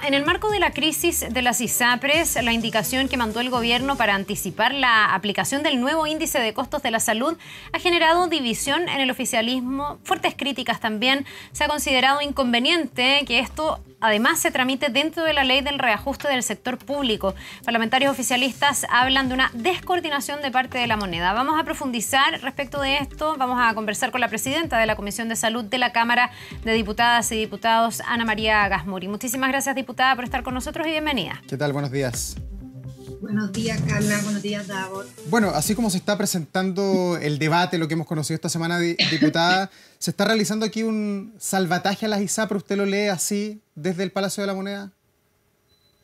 en el marco de la crisis de las ISAPRES, la indicación que mandó el gobierno para anticipar la aplicación del nuevo índice de costos de la salud ha generado división en el oficialismo, fuertes críticas también. Se ha considerado inconveniente que esto además se tramite dentro de la ley del reajuste del sector público. Parlamentarios oficialistas hablan de una descoordinación de parte de la moneda. Vamos a profundizar respecto de esto. Vamos a conversar con la presidenta de la Comisión de Salud de la Cámara de Diputadas y Diputados, Ana María Gasmuri. Muchísimas gracias, diputada, por estar con nosotros y bienvenida. ¿Qué tal? Buenos días. Buenos días, Carla. Buenos días, Davor. Bueno, así como se está presentando el debate, lo que hemos conocido esta semana, diputada, se está realizando aquí un salvataje a las ISAPRES. ¿Usted lo lee así desde el Palacio de la Moneda?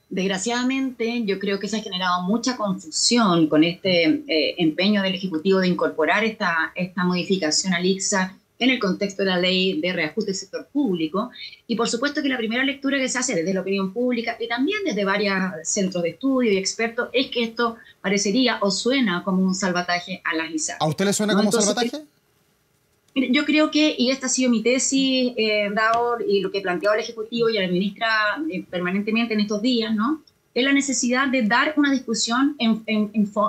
Desgraciadamente, yo creo que se ha generado mucha confusión con este empeño del Ejecutivo de incorporar esta modificación al ICSA en el contexto de la ley de reajuste del sector público. Y por supuesto que la primera lectura que se hace desde la opinión pública y también desde varios centros de estudio y expertos es que esto parecería o suena como un salvataje a las ISAPRES. ¿A usted le suena como salvataje? Yo creo que, y esta ha sido mi tesis, Davor, y lo que planteaba el Ejecutivo y la ministra permanentemente en estos días, ¿no?, es la necesidad de dar una discusión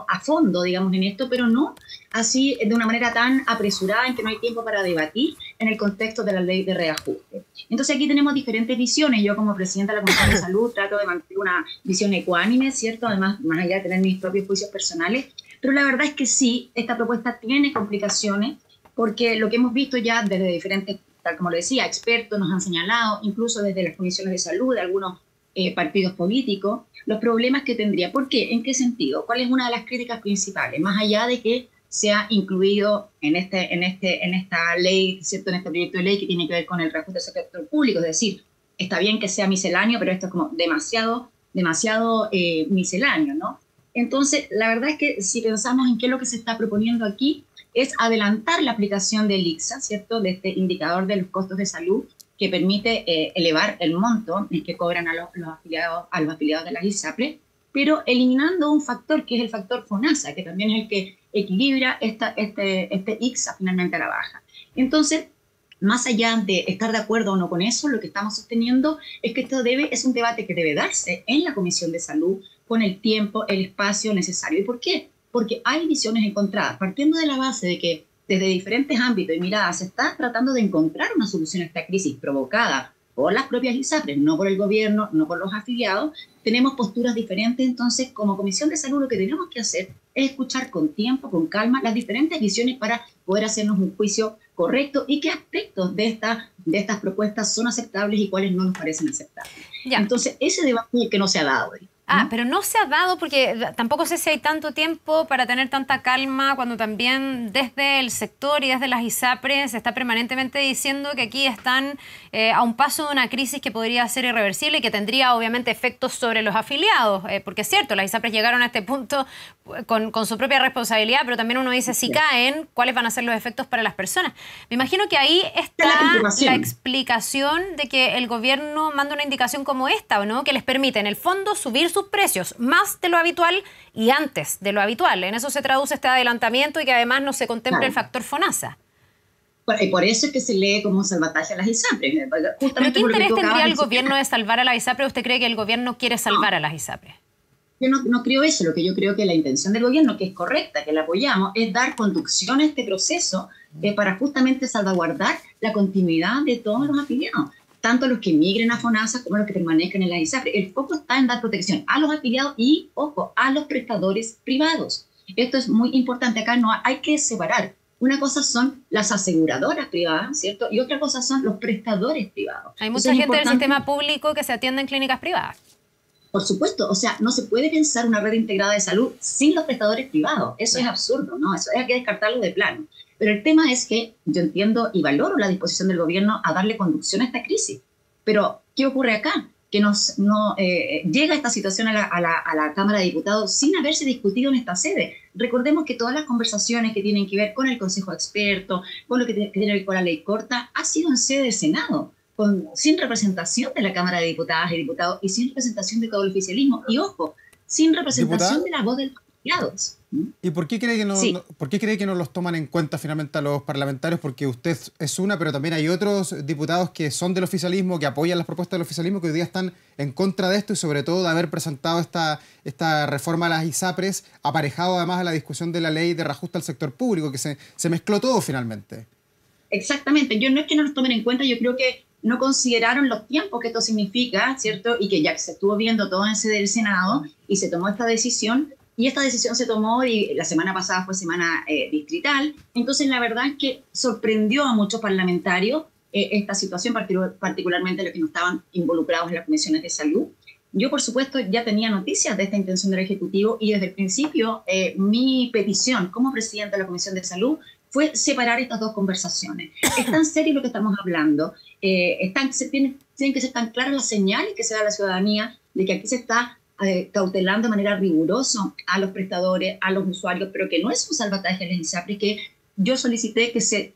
a fondo, digamos, en esto, pero no así de una manera tan apresurada en que no hay tiempo para debatir en el contexto de la ley de reajuste. Entonces aquí tenemos diferentes visiones. Yo como presidenta de la Comisión de Salud trato de mantener una visión ecuánime, ¿cierto? Además, más allá de tener mis propios juicios personales, pero la verdad es que sí, esta propuesta tiene complicaciones, porque lo que hemos visto ya desde diferentes, tal como lo decía, expertos nos han señalado, incluso desde las comisiones de salud de algunos partidos políticos, los problemas que tendría. ¿Por qué? ¿En qué sentido? ¿Cuál es una de las críticas principales? Más allá de que se ha incluido en esta ley, ¿cierto?, en este proyecto de ley que tiene que ver con el reajuste del sector público, es decir, está bien que sea misceláneo, pero esto es como demasiado misceláneo, ¿no? Entonces, la verdad es que si pensamos en qué es lo que se está proponiendo aquí, es adelantar la aplicación del ICSA, ¿cierto?, de este indicador de los costos de salud, que permite elevar el monto que cobran a los afiliados de las ISAPRES, pero eliminando un factor que es el factor FONASA, que también es el que equilibra este ICSA finalmente a la baja. Entonces, más allá de estar de acuerdo o no con eso, lo que estamos sosteniendo es que esto es un debate que debe darse en la Comisión de Salud con el tiempo, el espacio necesario. ¿Y por qué? Porque hay visiones encontradas, partiendo de la base de que desde diferentes ámbitos y miradas se está tratando de encontrar una solución a esta crisis provocada por las propias ISAPRES, no por el gobierno, no por los afiliados. Tenemos posturas diferentes, entonces como Comisión de Salud lo que tenemos que hacer es escuchar con tiempo, con calma, las diferentes visiones para poder hacernos un juicio correcto y qué aspectos de estas propuestas son aceptables y cuáles no nos parecen aceptables. Ya. Entonces ese debate es el que no se ha dado hoy. Pero no se ha dado porque tampoco sé si hay tanto tiempo para tener tanta calma cuando también desde el sector y desde las ISAPRES se está permanentemente diciendo que aquí están a un paso de una crisis que podría ser irreversible y que tendría obviamente efectos sobre los afiliados, porque es cierto, las ISAPRES llegaron a este punto con su propia responsabilidad, pero también uno dice, si caen, ¿cuáles van a ser los efectos para las personas? Me imagino que ahí está la explicación de que el gobierno manda una indicación como esta, ¿no?, que les permite en el fondo subir sus precios más de lo habitual y antes de lo habitual. En eso se traduce este adelantamiento y que además no se contempla el factor FONASA. Y por eso es que se lee como un salvataje a las ISAPRES. ¿Pero qué interés tendría el gobierno de salvar a las ISAPRES? ¿Usted cree que el gobierno quiere salvar a las ISAPRES? Yo no creo eso. Lo que yo creo que la intención del gobierno, que es correcta, que la apoyamos, es dar conducción a este proceso para justamente salvaguardar la continuidad de todos los afiliados, tanto los que migren a FONASA como los que permanezcan en las ISAPRES. El foco está en dar protección a los afiliados y, ojo, a los prestadores privados. Esto es muy importante. Acá no hay que separar. Una cosa son las aseguradoras privadas, ¿cierto? Y otra cosa son los prestadores privados. Hay mucha gente del sistema público que se atiende en clínicas privadas. Por supuesto, o sea, no se puede pensar una red integrada de salud sin los prestadores privados. Eso es absurdo, ¿no? Eso hay que descartarlo de plano. Pero el tema es que yo entiendo y valoro la disposición del gobierno a darle conducción a esta crisis. Pero, ¿qué ocurre acá? Que llega esta situación a la Cámara de Diputados sin haberse discutido en esta sede. Recordemos que todas las conversaciones que tienen que ver con el Consejo de Expertos, con lo que tiene que ver con la ley corta, ha sido en sede del Senado, sin representación de la Cámara de Diputadas y Diputados y sin representación de todo el oficialismo. Y ojo, sin representación de la voz del empleados. ¿Y por qué cree que Sí. por qué cree que no los toman en cuenta finalmente a los parlamentarios? Porque usted es una, pero también hay otros diputados que son del oficialismo, que apoyan las propuestas del oficialismo, que hoy día están en contra de esto y sobre todo de haber presentado esta reforma a las ISAPRES, aparejado además a la discusión de la ley de reajuste al sector público, que se mezcló todo finalmente. Exactamente, yo no es que no los tomen en cuenta, yo creo que no consideraron los tiempos que esto significa, ¿cierto? Y que ya se estuvo viendo todo en sede del Senado y se tomó esta decisión, y esta decisión se tomó y la semana pasada fue semana distrital, entonces la verdad es que sorprendió a muchos parlamentarios esta situación, particularmente los que no estaban involucrados en las comisiones de salud. Yo, por supuesto, ya tenía noticias de esta intención del Ejecutivo y desde el principio mi petición como presidenta de la Comisión de Salud fue separar estas dos conversaciones. Es tan serio lo que estamos hablando, tienen que ser tan claras las señales que se da a la ciudadanía de que aquí se está cautelando de manera rigurosa a los prestadores, a los usuarios, pero que no es un salvataje de las ISAPRES, que yo solicité que se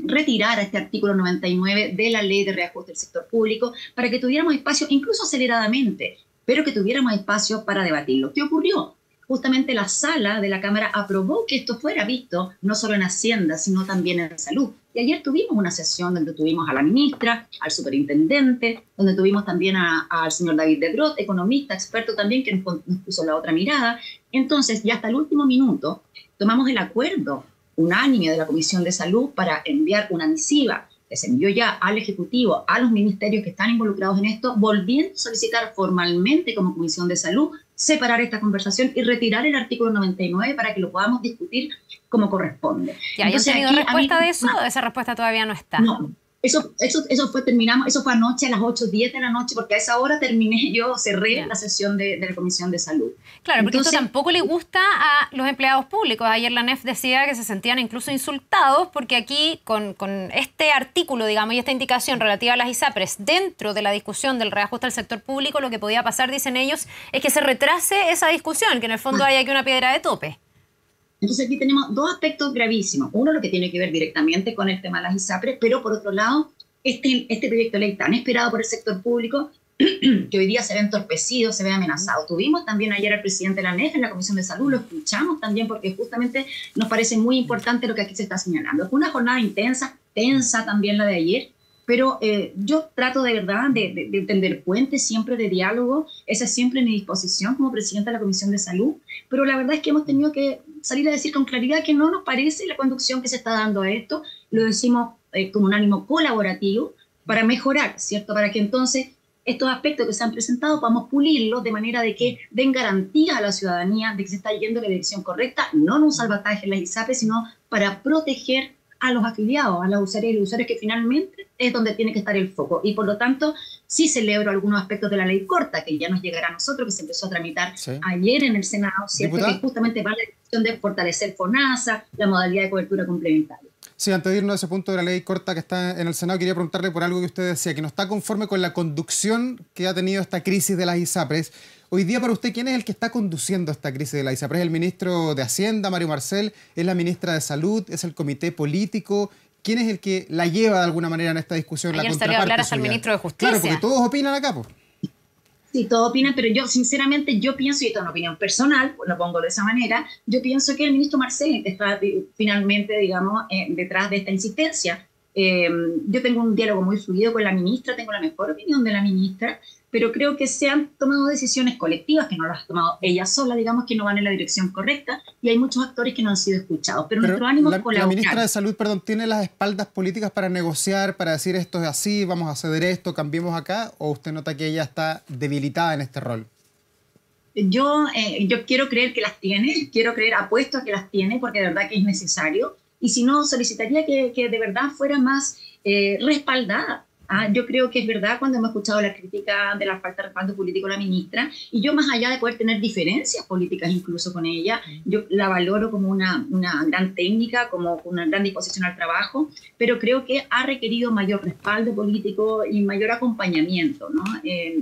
retirara este artículo 99 de la Ley de Reajuste del Sector Público para que tuviéramos espacio, incluso aceleradamente, pero que tuviéramos espacio para debatirlo. ¿Qué ocurrió? Justamente la sala de la Cámara aprobó que esto fuera visto no solo en Hacienda, sino también en Salud. Y ayer tuvimos una sesión donde tuvimos a la ministra, al superintendente, donde tuvimos también al señor David de Brot, economista, experto también, que nos puso la otra mirada. Entonces, ya hasta el último minuto, tomamos el acuerdo unánime de la Comisión de Salud para enviar una misiva que se envió ya al Ejecutivo, a los ministerios que están involucrados en esto, volviendo a solicitar formalmente como Comisión de Salud separar esta conversación y retirar el artículo 99 para que lo podamos discutir como corresponde. ¿Ya han tenido respuesta de eso? ¿Esa respuesta todavía no está? No. Eso fue anoche a las 8:10 de la noche, porque a esa hora cerré la sesión de la Comisión de Salud. Claro, porque esto tampoco le gusta a los empleados públicos. Ayer la NEF decía que se sentían incluso insultados porque aquí con este artículo, digamos, y esta indicación relativa a las ISAPRES dentro de la discusión del reajuste al sector público, lo que podía pasar, dicen ellos, es que se retrase esa discusión, que en el fondo haya aquí una piedra de tope. Entonces aquí tenemos dos aspectos gravísimos. Uno, lo que tiene que ver directamente con el tema de las ISAPRES, pero por otro lado, este proyecto de ley tan esperado por el sector público, que hoy día se ve entorpecido, se ve amenazado. Tuvimos también ayer al presidente de la NEF en la Comisión de Salud, lo escuchamos también porque justamente nos parece muy importante lo que aquí se está señalando. Fue una jornada intensa, tensa también la de ayer, pero yo trato de verdad de tender puentes siempre de diálogo. Esa es siempre mi disposición como presidenta de la Comisión de Salud, pero la verdad es que hemos tenido que salir a decir con claridad que no nos parece la conducción que se está dando a esto. Lo decimos con un ánimo colaborativo para mejorar, ¿cierto? Para que entonces estos aspectos que se han presentado podamos pulirlos de manera de que den garantía a la ciudadanía de que se está yendo en la dirección correcta, no en un salvataje en las ISAPRES, sino para proteger a los afiliados, a las usuarias y usuarios, que finalmente es donde tiene que estar el foco. Y por lo tanto, sí celebro algunos aspectos de la ley corta, que ya nos llegará a nosotros, que se empezó a tramitar ayer en el Senado, ¿cierto? Que justamente va en la dirección de fortalecer FONASA, la modalidad de cobertura complementaria. Sí, antes de irnos a ese punto de la ley corta que está en el Senado, quería preguntarle por algo que usted decía, que no está conforme con la conducción que ha tenido esta crisis de las ISAPRES. Hoy día, para usted, ¿quién es el que está conduciendo esta crisis de las ISAPRES? ¿Es el ministro de Hacienda, Mario Marcel? ¿Es la ministra de Salud? ¿Es el comité político? ¿Quién es el que la lleva de alguna manera en esta discusión? Ayer salió a hablar hasta el ministro de Justicia. Claro, porque todos opinan acá, pues. Sí, todos opinan, pero yo sinceramente pienso, y esto es una opinión personal, lo pongo de esa manera, yo pienso que el ministro Marcel está finalmente, digamos, detrás de esta insistencia. Yo tengo un diálogo muy fluido con la ministra, tengo la mejor opinión de la ministra, pero creo que se han tomado decisiones colectivas, que no las ha tomado ella sola, digamos, que no van en la dirección correcta, y hay muchos actores que no han sido escuchados. Pero nuestro ánimo es colaborar. La ministra de Salud, ¿tiene las espaldas políticas para negociar, para decir esto es así, vamos a ceder esto, cambiemos acá? ¿O usted nota que ella está debilitada en este rol? Yo quiero creer que las tiene, apuesto a que las tiene, porque de verdad que es necesario. Y si no, solicitaría que de verdad fuera más respaldada. Yo creo que es verdad cuando hemos escuchado la crítica de la falta de respaldo político de la ministra, y yo, más allá de poder tener diferencias políticas incluso con ella, yo la valoro como una gran técnica, como una gran disposición al trabajo, pero creo que ha requerido mayor respaldo político y mayor acompañamiento, ¿no?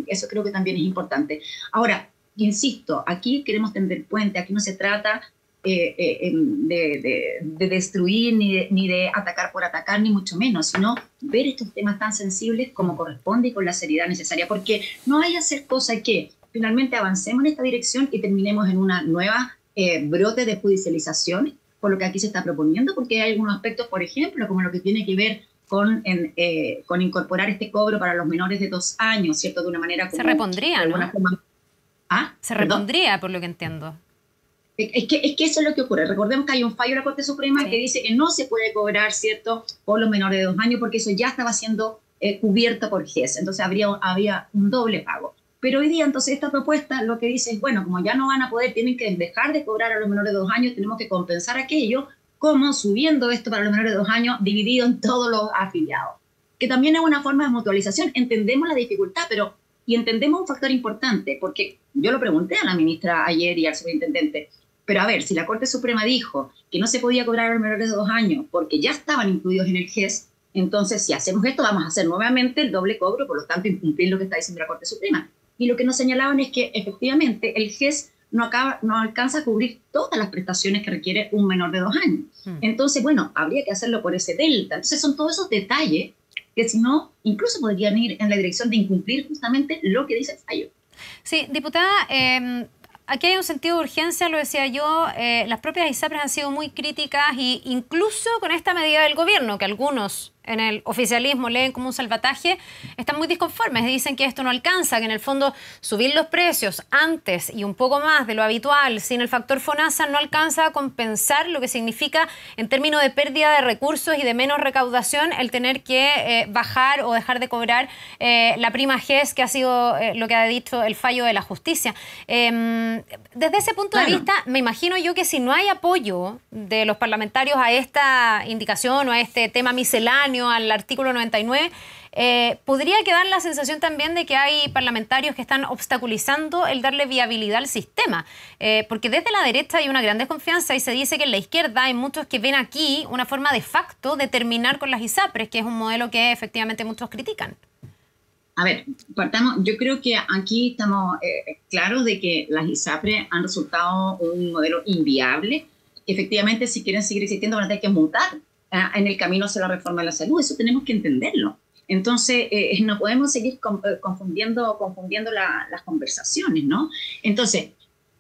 Eso creo que también es importante. Ahora, insisto, aquí queremos tender puente, aquí no se trata de destruir ni de atacar por atacar, ni mucho menos, sino ver estos temas tan sensibles como corresponde y con la seriedad necesaria, porque no hay hacer cosa que finalmente avancemos en esta dirección y terminemos en una nueva brote de judicialización por lo que aquí se está proponiendo, porque hay algunos aspectos, por ejemplo, como lo que tiene que ver con incorporar este cobro para los menores de 2 años, ¿cierto? De una manera común. Se repondría, ¿no? Se ¿Perdón? repondría, por lo que entiendo. Es que eso es lo que ocurre. Recordemos que hay un fallo de la Corte Suprema que dice que no se puede cobrar, ¿cierto?, por los menores de 2 años, porque eso ya estaba siendo cubierto por GES. Entonces había un doble pago. Pero hoy día, entonces, esta propuesta lo que dice es, bueno, como ya no van a poder, tienen que dejar de cobrar a los menores de 2 años, tenemos que compensar aquello, como subiendo esto para los menores de 2 años, dividido en todos los afiliados. Que también es una forma de mutualización. Entendemos la dificultad, y entendemos un factor importante, porque yo lo pregunté a la ministra ayer y al superintendente, pero a ver, si la Corte Suprema dijo que no se podía cobrar a los menores de 2 años porque ya estaban incluidos en el GES, entonces si hacemos esto vamos a hacer nuevamente el doble cobro, por lo tanto incumplir lo que está diciendo la Corte Suprema. Y lo que nos señalaban es que efectivamente el GES no alcanza a cubrir todas las prestaciones que requiere un menor de 2 años. Entonces, bueno, habría que hacerlo por ese delta. Entonces son todos esos detalles que si no, incluso podrían ir en la dirección de incumplir justamente lo que dice el fallo. Sí, diputada, aquí hay un sentido de urgencia, lo decía yo, las propias ISAPRES han sido muy críticas y incluso con esta medida del gobierno, que algunos en el oficialismo leen como un salvataje, están muy disconformes, dicen que esto no alcanza, que en el fondo subir los precios antes y un poco más de lo habitual sin el factor FONASA no alcanza a compensar lo que significa en términos de pérdida de recursos y de menos recaudación el tener que bajar o dejar de cobrar la prima GES, que ha sido lo que ha dicho el fallo de la justicia. Desde ese punto de vista, me imagino yo que si no hay apoyo de los parlamentarios a esta indicación o a este tema misceláneo, al artículo 99, podría quedar la sensación también de que hay parlamentarios que están obstaculizando el darle viabilidad al sistema, porque desde la derecha hay una gran desconfianza y se dice que en la izquierda hay muchos que ven aquí una forma de facto de terminar con las ISAPRES, que es un modelo que efectivamente muchos critican. A ver, partamos, yo creo que aquí estamos claros de que las ISAPRES han resultado un modelo inviable. Efectivamente, si quieren seguir existiendo, van a tener que mutar en el camino hacia la reforma de la salud. Eso tenemos que entenderlo. Entonces, no podemos seguir confundiendo las conversaciones, ¿no? Entonces,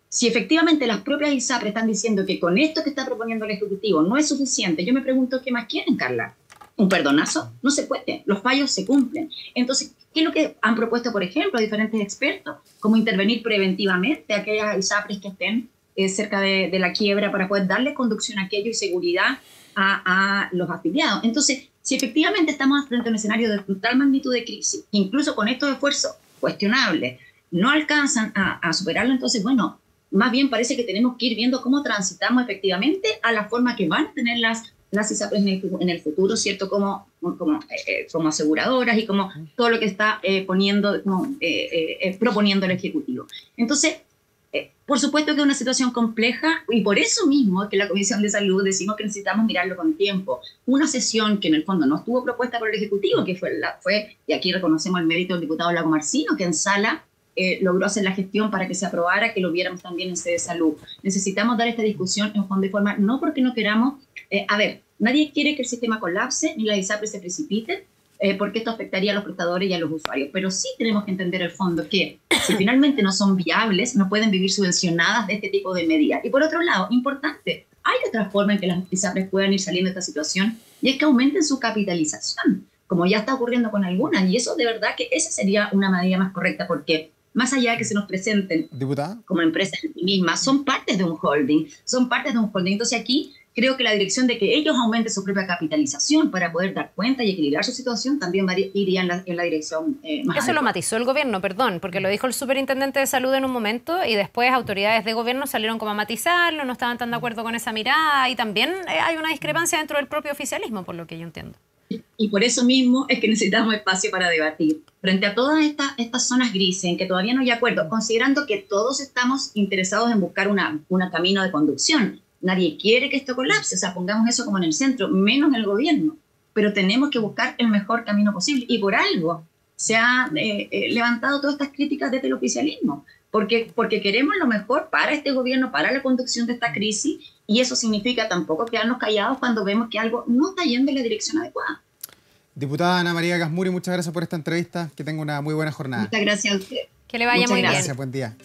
si efectivamente las propias ISAPRES están diciendo que con esto que está proponiendo el Ejecutivo no es suficiente, yo me pregunto, ¿qué más quieren, Carla? ¿Un perdonazo? No se puede. Los fallos se cumplen. Entonces, ¿qué es lo que han propuesto, por ejemplo, diferentes expertos? Como intervenir preventivamente a aquellas ISAPRES que estén cerca de la quiebra para poder darle conducción a aquello y seguridad a los afiliados. Entonces, si efectivamente estamos frente a un escenario de tal magnitud de crisis, incluso con estos esfuerzos cuestionables, no alcanzan a superarlo, entonces, bueno, más bien parece que tenemos que ir viendo cómo transitamos efectivamente a la forma que van a tener las ISAPRES en el futuro, ¿cierto? Como aseguradoras y como todo lo que está proponiendo el Ejecutivo. Entonces, por supuesto que es una situación compleja y por eso mismo que la Comisión de Salud decimos que necesitamos mirarlo con tiempo. Una sesión que en el fondo no estuvo propuesta por el Ejecutivo, que fue y aquí reconocemos el mérito del diputado Lago Marcino, que en sala logró hacer la gestión para que se aprobara, que lo viéramos también en sede de salud. Necesitamos dar esta discusión en fondo y forma, no porque no queramos. A ver, nadie quiere que el sistema colapse ni la ISAPRES se precipite, porque esto afectaría a los prestadores y a los usuarios. Pero sí tenemos que entender el fondo que si finalmente no son viables, no pueden vivir subvencionadas de este tipo de medidas. Y por otro lado, importante, hay otra forma en que las ISAPRES puedan ir saliendo de esta situación y es que aumenten su capitalización, como ya está ocurriendo con algunas. Y eso de verdad que esa sería una medida más correcta, porque más allá de que se nos presenten ¿Diputada? Como empresas en sí mismas, son partes de un holding, Entonces aquí creo que la dirección de que ellos aumenten su propia capitalización para poder dar cuenta y equilibrar su situación también iría en la dirección más Eso adecuada. lo matizó el gobierno, perdón, porque lo dijo el superintendente de salud en un momento y después autoridades de gobierno salieron como a matizarlo, no estaban tan de acuerdo con esa mirada y también hay una discrepancia dentro del propio oficialismo, por lo que yo entiendo. Y por eso mismo es que necesitamos espacio para debatir. Frente a todas estas zonas grises en que todavía no hay acuerdo, considerando que todos estamos interesados en buscar un camino de conducción. Nadie quiere que esto colapse, o sea, pongamos eso como en el centro, menos el gobierno. Pero tenemos que buscar el mejor camino posible. Y por algo se han levantado todas estas críticas desde el oficialismo. Porque queremos lo mejor para este gobierno, para la conducción de esta crisis. Y eso significa tampoco quedarnos callados cuando vemos que algo no está yendo en la dirección adecuada. Diputada Ana María Gasmuri, muchas gracias por esta entrevista. Que tenga una muy buena jornada. Muchas gracias a usted. Que le vaya muy bien. Gracias, buen día.